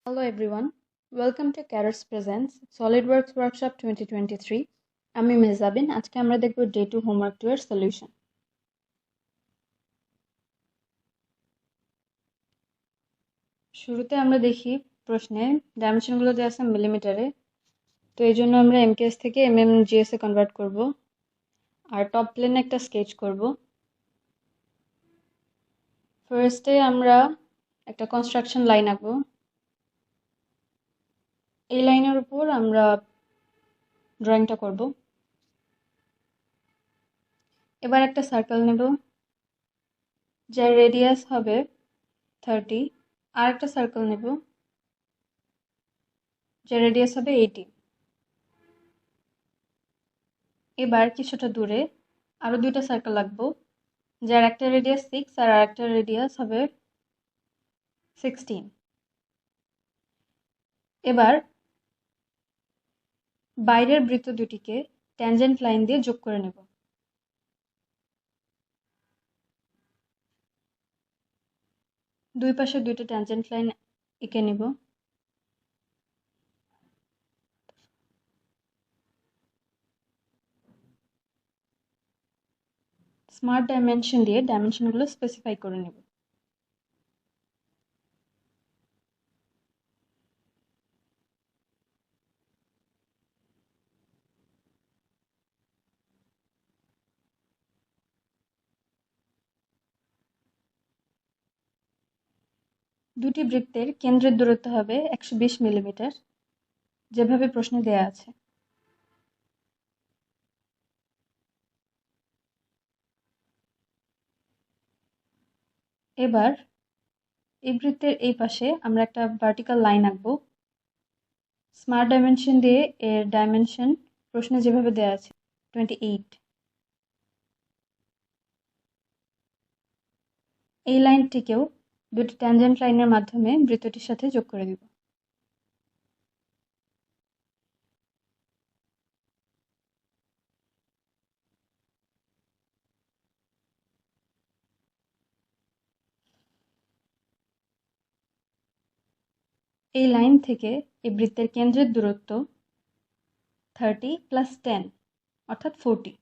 Hello everyone, welcome to CADers Presents Solidworks Workshop 2023. আমি মেহজাবিন। আজকে আমরা দেখব ডে 2 হোমওয়ার্ক 2 এর সলিউশন। শুরুতে আমরা দেখি প্রশ্নে ডাইমেনশনগুলো দেওয়া আছে মিলিমিটারে, তো এই জন্য আমরা এমকেএস থেকে এমএমজিএস এ কনভার্ট করব আর টপ প্লেনে একটা স্কেচ করব। ফার্স্টে আমরা একটা কনস্ট্রাকশন লাইন আঁকবো। এই লাইনের উপর আমরা ড্রয়িংটা করব। এবার একটা সার্কেল নেব যার রেডিয়াস হবে 30, আর একটা সার্কেল নেব যার রেডিয়াস হবে 80। এবার কিছুটা দূরে আরো দুইটা সার্কেল আঁকবো যার একটা রেডিয়াস 6 আর আরেকটা রেডিয়াস হবে 16। এবার বাইরের বৃত্ত দুটিকে ট্যানজেন্ট লাইন দিয়ে যোগ করে নেব। দুই পাশে দুইটা ট্যানজেন্ট লাইন এঁকে নেব। স্মার্ট ডাইমেনশন দিয়ে ডাইমেনশনগুলো স্পেসিফাই করে নেব। দুটি বৃত্তের কেন্দ্রের দূরত্ব হবে 120 মিলিমিটার, যেভাবে প্রশ্নে দেয়া আছে। এবার এই বৃত্তের এই পাশে আমরা একটা ভার্টিক্যাল লাইন আঁকবো। স্মার্ট ডাইমেনশন দিয়ে এর ডাইমেনশন প্রশ্নে যেভাবে দেয়া আছে 28। এই লাইনটিকেও দুটি ট্যানজেন্ট লাইনের মাধ্যমে বৃত্তটির সাথে যোগ করে দিব। এই লাইন থেকে এই বৃত্তের কেন্দ্রের দূরত্ব 30 প্লাস 10 অর্থাৎ 40।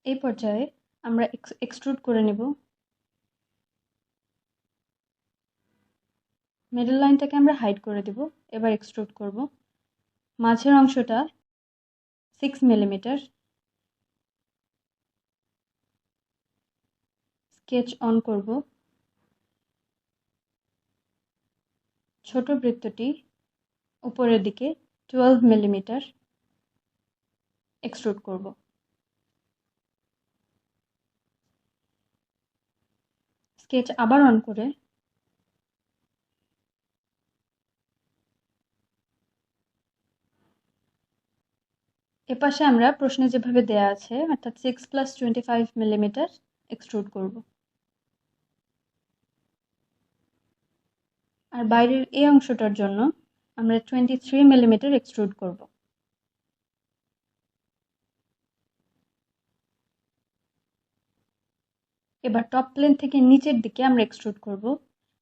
এই পর্যায়ে আমরা এক্সট্রুড করে নেব। মিডল লাইনটাকে আমরা হাইড করে দেব। এবার এক্সট্রুড করব। মাঝের অংশটা 6 মিলিমিটার। স্কেচ অন করব। ছোট বৃত্তটি উপরের দিকে 12 মিলিমিটার এক্সট্রুড করব। স্কেচ আবার অন করে এপাশে আমরা প্রশ্নে যেভাবে দেয়া আছে অর্থাৎ 6 প্লাস 25 মিলিমিটার এক্সট্রুড করব। আর বাইরের এই অংশটার জন্য আমরা 23 মিলিমিটার এক্সট্রুড করব। এবার টপ প্লেন থেকে নিচের দিকে আমরা এক্সট্রুড করব।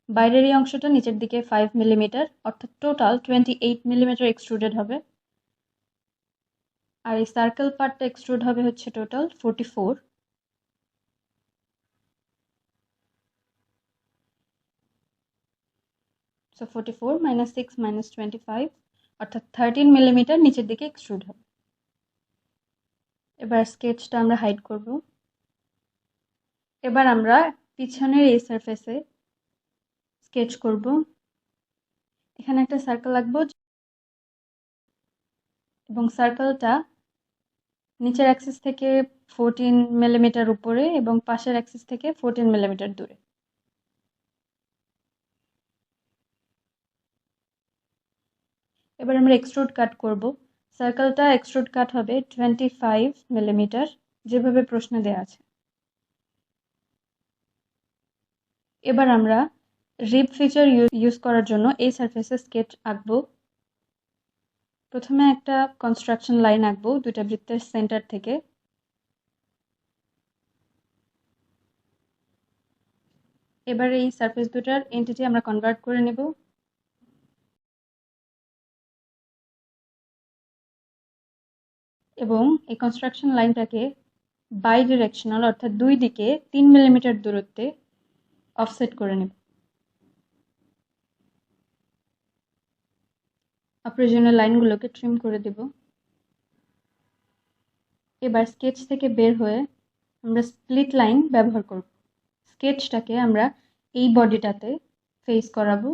বাইরের এই অংশটা নিচের দিকে 5 মিলিমিটার অর্থাৎ টোটাল 28 মিলিমিটার এক্সট্রুডেড হবে। আর এই সার্কেল পার্টটা এক্সট্রুড হবে হচ্ছে টোটাল 44। সো 44 মাইনাস 6 মাইনাস 25 অর্থাৎ 13 মিলিমিটার নিচের দিকে এক্সট্রুড হবে। এবার স্কেচটা আমরা হাইড করব। এবার আমরা পিছনের এই সারফেসে স্কেচ করব। এখানে একটা সার্কেল আঁকবো এবং সার্কেলটা নিচের অ্যাক্সিস থেকে 14 মিলিমিটার উপরে এবং পাশের অ্যাক্সিস থেকে 14 মিলিমিটার দূরে। এবার আমরা এক্সট্রুড কাট করব। সার্কেলটা এক্সট্রুড কাট হবে 25 মিলিমিটার, যেভাবে প্রশ্নে দেয়া আছে। এবার আমরা রিব ফিচার ইউজ করার জন্য এই সারফেসে স্কেচ আঁকবো। প্রথমে একটা কনস্ট্রাকশন লাইন আঁকবো দুইটা বৃত্তের সেন্টার থেকে। এবার এই সারফেস দুটার এন্টিটি আমরা কনভার্ট করে নেব। এবং এই কনস্ট্রাকশন লাইনটাকে বাই ডিরেকশনাল অর্থাৎ দুই দিকে 3 মিলিমিটার দূরত্বে অফসেট করে নেব। অপ্রয়োজনীয় লাইনগুলোকে ট্রিম করে দেব। এবার স্কেচ থেকে বের হয়ে আমরা স্প্লিট লাইন ব্যবহার করব। স্কেচটাকে আমরা এই বডিটাতে ফেস করাবো।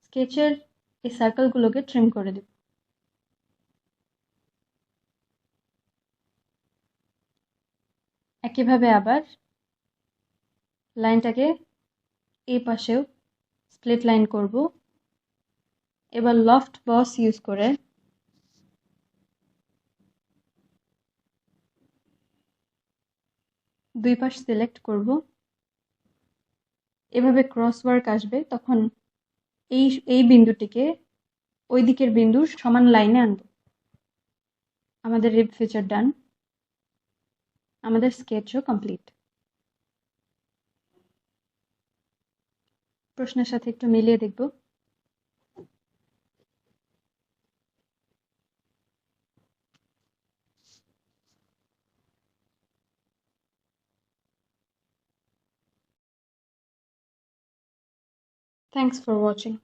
স্কেচের এই সার্কেলগুলোকে ট্রিম করে দেব। একইভাবে আবার লাইনটাকে এই পাশেও স্প্লিট লাইন করব। এবার লফট বস ইউজ করে দুই পাশ সিলেক্ট করব। এভাবে ক্রস ওয়ার্ক আসবে, তখন এই বিন্দুটিকে ওই দিকের বিন্দুর সমান লাইনে আনব। আমাদের রিব ফিচার ডান, আমাদের স্কেচও কমপ্লিট। প্রশ্নের সাথে একটু মিলিয়ে দেখব। Thanks for watching.